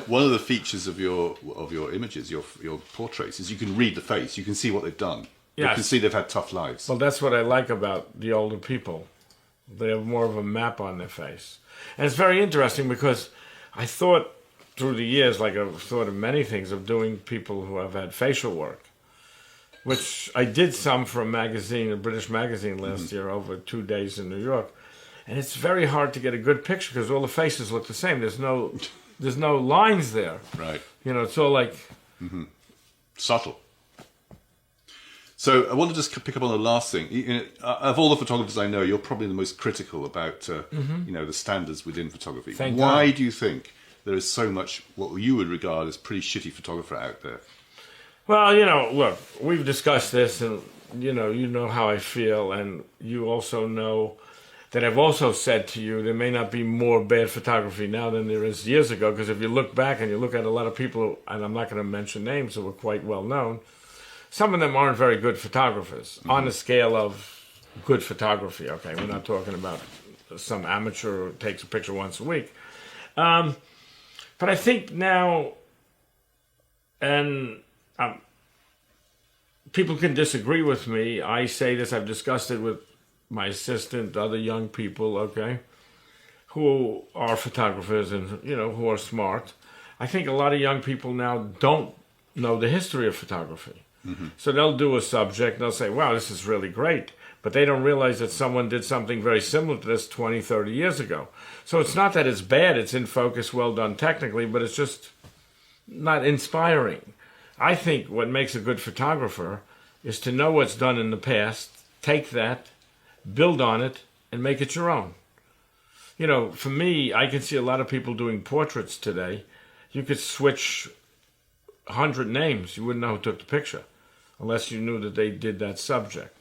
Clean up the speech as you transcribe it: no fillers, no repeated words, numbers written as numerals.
One of the features of your images, your portraits, is you can read the face. You can see what they've done. You Yes. can see they've had tough lives. Well, that's what I like about the older people. They have more of a map on their face. And it's very interesting because I thought through the years, like I've thought of many things, of doing people who have had facial work, which I did some for a magazine, a British magazine last year, over 2 days in New York. And it's very hard to get a good picture because all the faces look the same. There's no lines there. Right. You know, it's all like... Subtle. So I want to just pick up on the last thing. Of all the photographers I know, you're probably the most critical about the standards within photography. Thank Why God. do you think there is so much what you would regard as pretty shitty photographer out there? Well, look, we've discussed this, and you know how I feel, and you also know that I've also said to you there may not be more bad photography now than there is years ago, because if you look back and you look at a lot of people, and I'm not going to mention names who were quite well known, some of them aren't very good photographers on the scale of good photography. Okay, we're not talking about some amateur who takes a picture once a week. But I think now, and people can disagree with me. I say this, I've discussed it with my assistant, other young people, okay, who are photographers and, who are smart. I think a lot of young people now don't know the history of photography. So they'll do a subject and they'll say, wow, this is really great. But they don't realize that someone did something very similar to this 20, 30 years ago. So it's not that it's bad, it's in focus, well done technically, but it's just not inspiring. I think what makes a good photographer is to know what's done in the past, take that, build on it, and make it your own. For me, I can see a lot of people doing portraits today. You could switch 100 names, you wouldn't know who took the picture, unless you knew that they did that subject.